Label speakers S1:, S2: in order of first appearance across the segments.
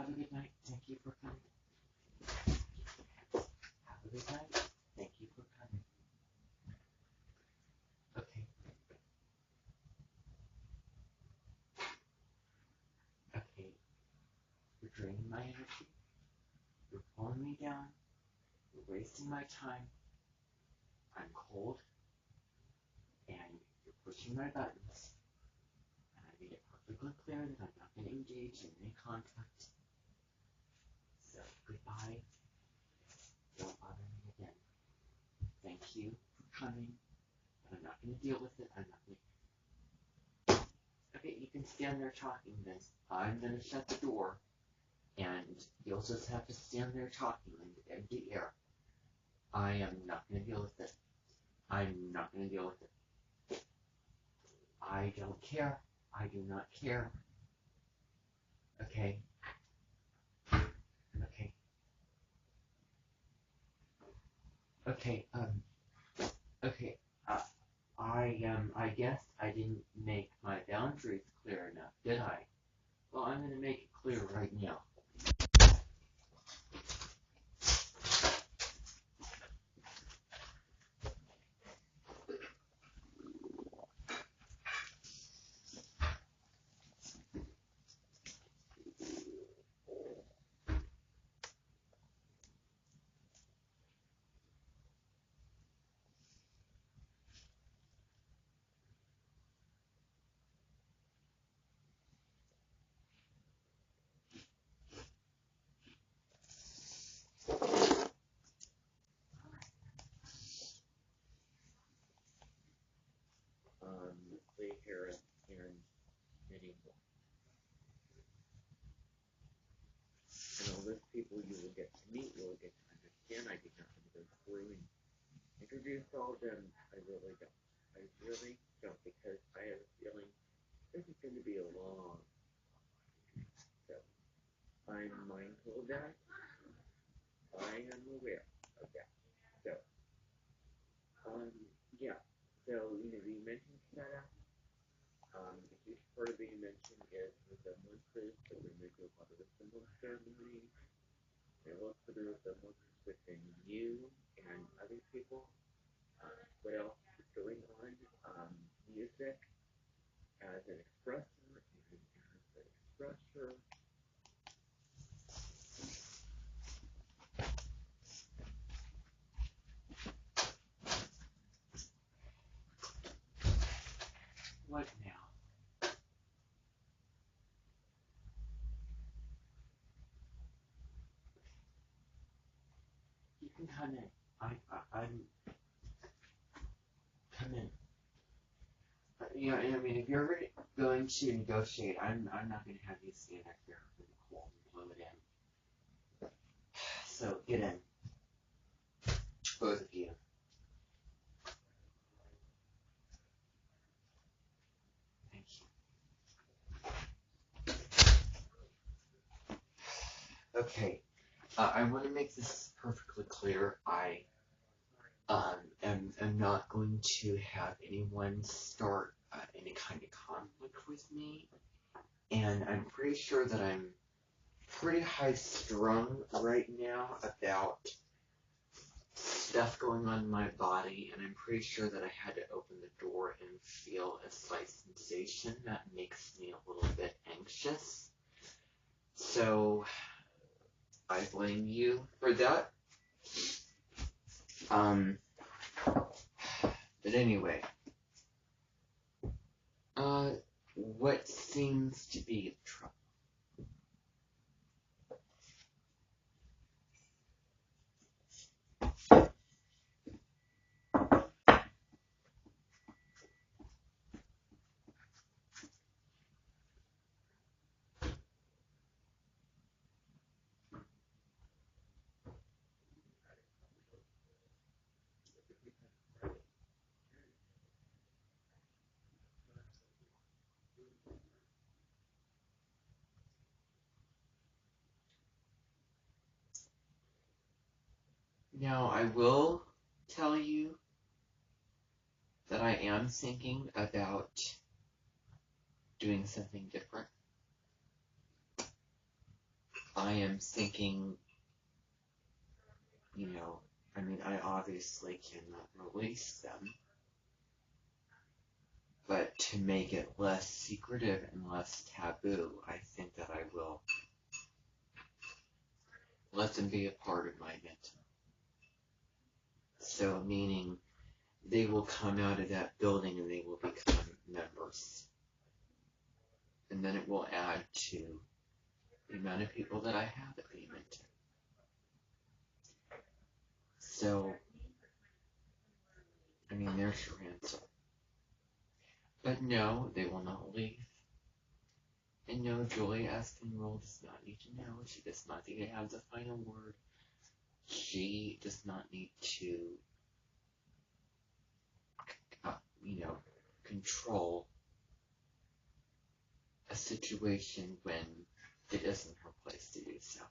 S1: a good night. Thank you for coming. Have a good night. Thank you for coming. Okay. Okay. You're draining my energy. You're pulling me down. You're wasting my time. I'm cold. And you're pushing my buttons. And I made it perfectly clear that I'm not going to engage in any contact. So, goodbye. Don't bother me again. Thank you for coming. But I'm not going to deal with it. I'm not going to. Okay, you can stand there talking then. I'm going to shut the door. And you'll just have to stand there talking in the empty air. I am not going to deal with it. I'm not going to deal with it. I don't care. I do not care. Okay. Okay. Okay. Okay. I guess I didn't make my boundaries clear enough, did I? Well, I'm going to make it clear right now. Stay here and anymore. And all those people you will get to meet, you will get to understand. I did not want to go through and introduce all of them. I really don't. I really don't, because I have a feeling this is going to be a long. So I'm mindful of that. I am aware of that. So, yeah. So, you mentioned setup. A huge part of the invention is resemblances, so we're going to do a lot of resemblance ceremonies. And look for the resemblances within you and other people. What else is going on? Music as an expressor and as an expressor. What now? You can come in. I'm come in. I mean, if you're really going to negotiate, I'm not going to have you stand up here in the cold and blow it in. So get in, both of you. Thank you. Okay, I want to make this perfectly clear. I am not going to have anyone start any kind of conflict with me, and I'm pretty sure that I'm pretty high strung right now about stuff going on in my body, and I'm pretty sure that I had to open the door and feel a slight sensation that makes me a little bit anxious. So I blame you for that. But anyway, what seems to be the trouble? Now, I will tell you that I am thinking about doing something different. I am thinking, I mean, I obviously cannot release them, but to make it less secretive and less taboo, I think that I will let them be a part of my mental. So, meaning they will come out of that building and they will become members. And then it will add to the amount of people that I have at the mental. So, I mean, there's your answer. But no, they will not leave. And no, Julia Espinrol does not need to know. She does not need to have the final word. She does not need to, control a situation when it isn't her place to do so.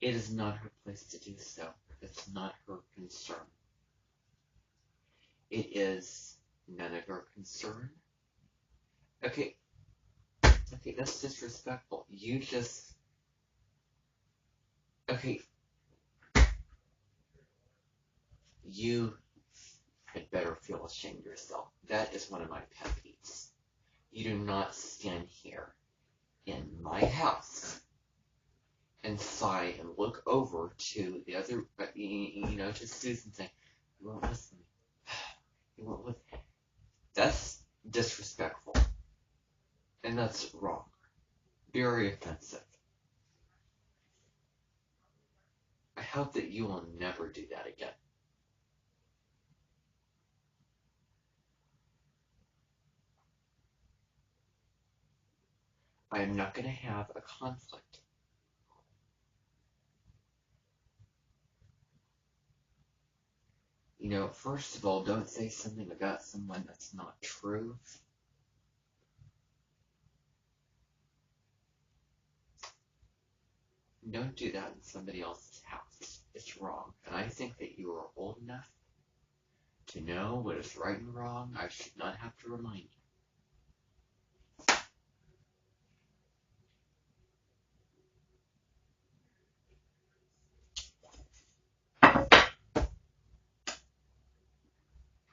S1: It is not her place to do so. It's not her concern. It is none of her concern. Okay, that's disrespectful. You had better feel ashamed of yourself. That is one of my pet peeves. You do not stand here in my house and sigh and look over to the other, to Susan saying, you won't listen. You won't listen. That's disrespectful. And that's wrong. Very offensive. I hope that you will never do that again. I am not going to have a conflict. First of all, don't say something about someone that's not true. Don't do that in somebody else's house. It's wrong. And I think that you are old enough to know what is right and wrong. I should not have to remind you.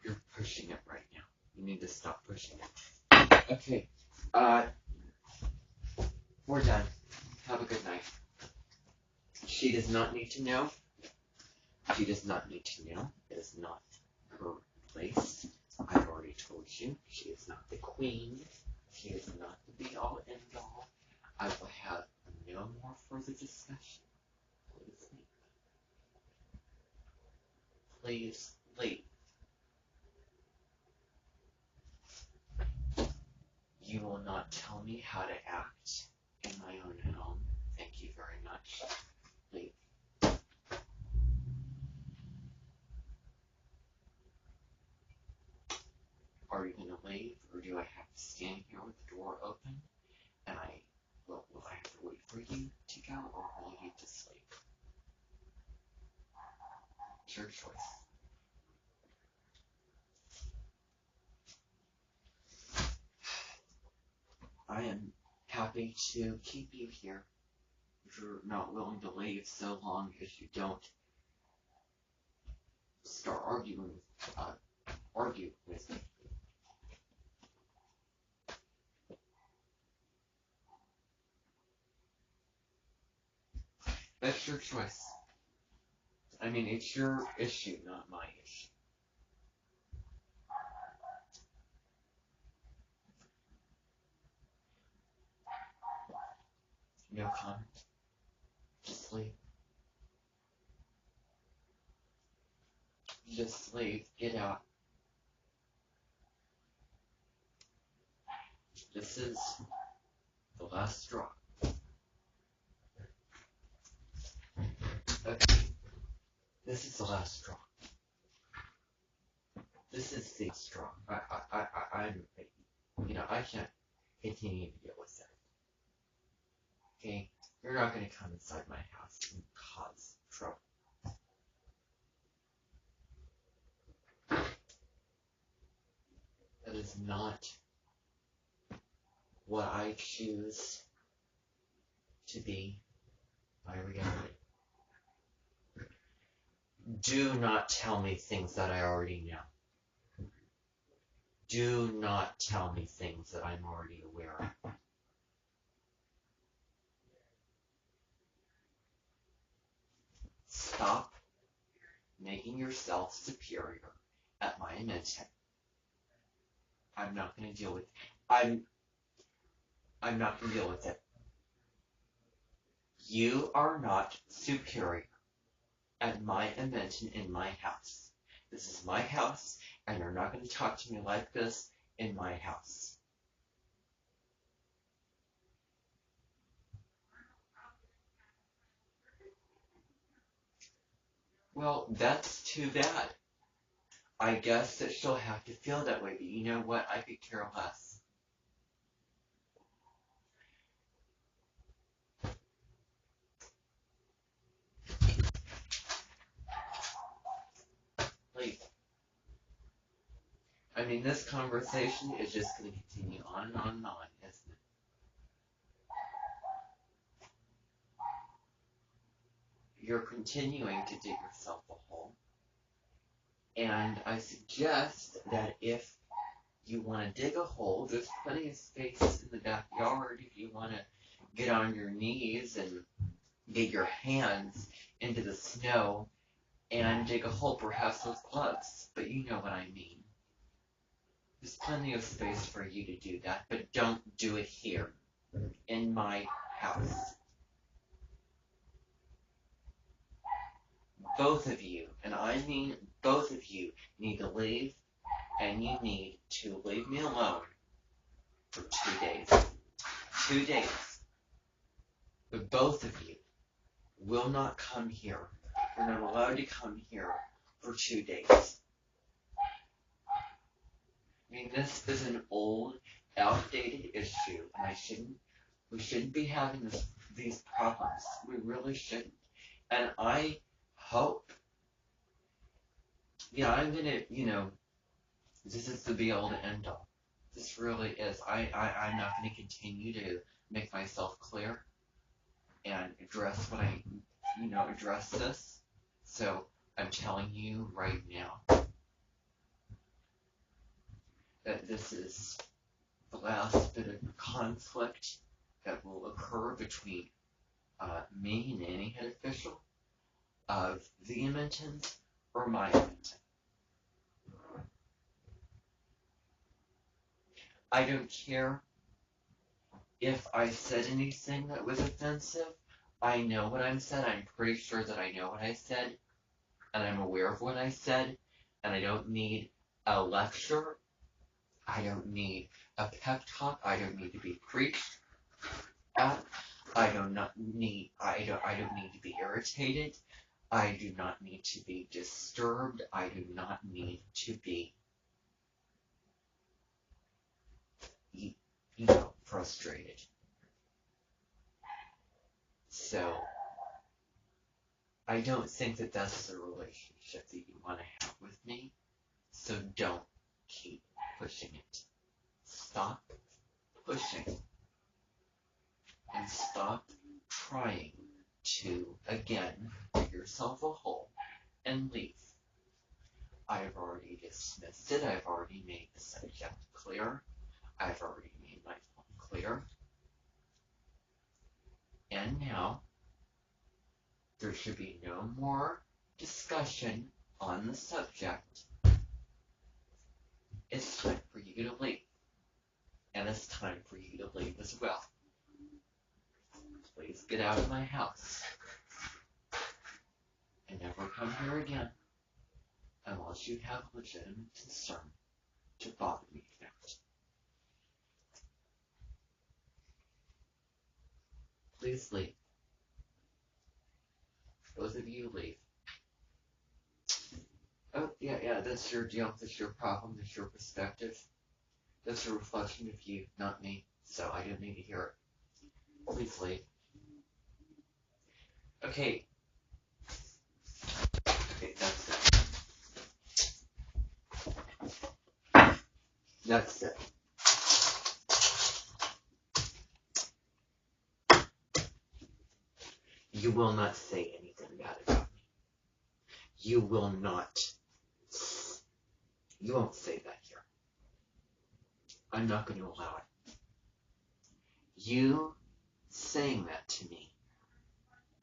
S1: You're pushing it right now. You need to stop pushing it. Okay. We're done. Have a good night. She does not need to know. She does not need to know. It is not her place. I've already told you. She is not the queen. She is not the be-all, end-all. I will have no more further discussion. Please leave. Please leave. You will not tell me how to act in my own home. Thank you very much. Leave. Are you going to leave, or do I have to stand here with the door open? And will I have to wait for you to go, or will you just leave? It's your choice. I am happy to keep you here if you're not willing to leave so long as you don't start argue with me. That's your choice. I mean, it's your issue, not my issue. No comment. Just leave. Just leave. Get out. This is the last straw. Okay. This is the last straw. This is the straw. I can't continue to deal with that. Okay? You're not going to come inside my house and cause trouble. That is not what I choose to be. my reality. Do not tell me things that I already know. Do not tell me things that I'm already aware of. Stop making yourself superior at my invention. I'm not going to deal with it. I'm not going to deal with it. You are not superior at my invention in my house. This is my house, and you're not going to talk to me like this in my house. Well, that's too bad. I guess that she'll have to feel that way, but you know what? I could care less. Like, I mean, this conversation is just going to continue on and on and on, isn't it? You're continuing to dig yourself a hole. And I suggest that if you want to dig a hole, there's plenty of space in the backyard if you want to get on your knees and get your hands into the snow and dig a hole, perhaps with gloves. But you know what I mean. There's plenty of space for you to do that, but don't do it here, in my house. Both of you, and I mean both of you, need to leave, and you need to leave me alone for 2 days. 2 days. But both of you will not come here. You're not allowed to come here for 2 days. I mean, this is an old, outdated issue, and we shouldn't be having these problems. We really shouldn't. And I hope, I'm gonna, this is the be all to end all. This really is. I'm not gonna continue to make myself clear and address what address this. So I'm telling you right now that this is the last bit of conflict that will occur between me and any head official of the Edmontons or my Edmonton. I don't care if I said anything that was offensive. I know what I said. I'm pretty sure that I know what I said, and I'm aware of what I said, and I don't need a lecture. I don't need a pep talk. I don't need to be preached at. I don't need to be irritated. I do not need to be disturbed. I do not need to be, frustrated. So, I don't think that that's the relationship that you want to have with me. So don't keep pushing it. Stop pushing. And stop trying to, again, dig yourself a hole and leave. I've already dismissed it. I've already made the subject clear. I've already made my point clear. And now, there should be no more discussion on the subject. It's time for you to leave. And it's time for you to leave as well. Please get out of my house. And never come here again unless you have legitimate concern to bother me about. Please leave. Both of you leave. Oh, yeah, that's your deal. That's your problem. That's your perspective. That's a reflection of you, not me. So I don't need to hear it. Please leave. Okay, that's it. That's it. You will not say anything bad about me. You will not. You won't say that here. I'm not going to allow it. You saying that to me,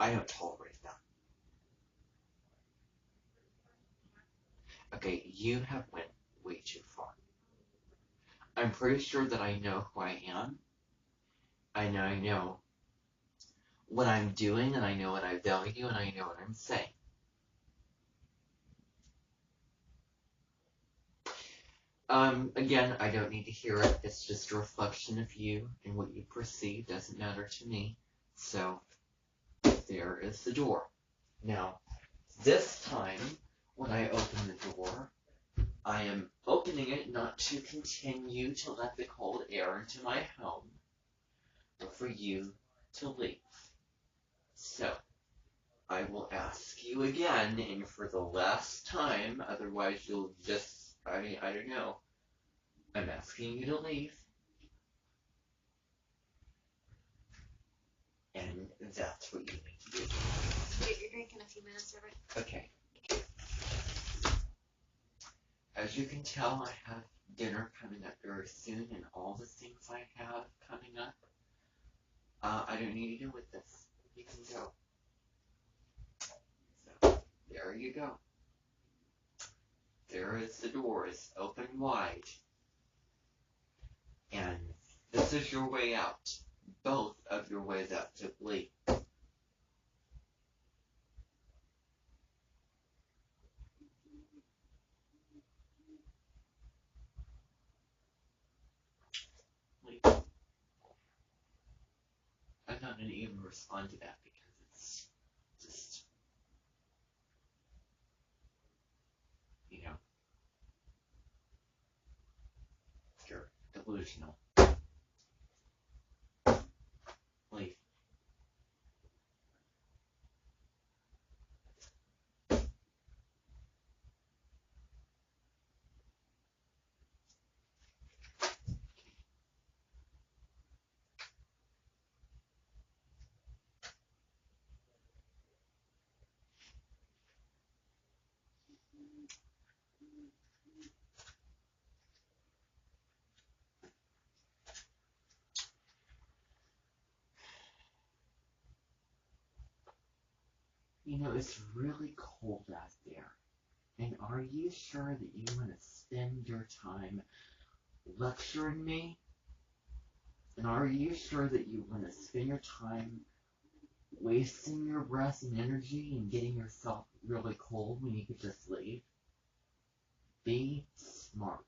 S1: I don't tolerate that. Okay, you have went way too far. I'm pretty sure that I know who I am. I know what I'm doing, and I know what I value, and I know what I'm saying. Again, I don't need to hear it. It's just a reflection of you, and what you perceive doesn't matter to me. So, there is the door. Now, this time, when I open the door, I am opening it not to continue to let the cold air into my home, but for you to leave. So, I will ask you again, and for the last time, otherwise you'll just, I don't know. I'm asking you to leave. And that's what you need to do.
S2: Get your drink in a few minutes, Robert.
S1: Okay. As you can tell, I have dinner coming up very soon, and all the things I have coming up, I don't need to deal with this. You can go. So, there you go. There is the doors, open wide. And this is your way out. Both of your ways out to leave. Leave. I'm not going to even respond to that because it's just, you're delusional. Leave. It's really cold out there. And are you sure that you want to spend your time lecturing me? And are you sure that you want to spend your time wasting your breath and energy and getting yourself really cold when you could just leave? Be smart.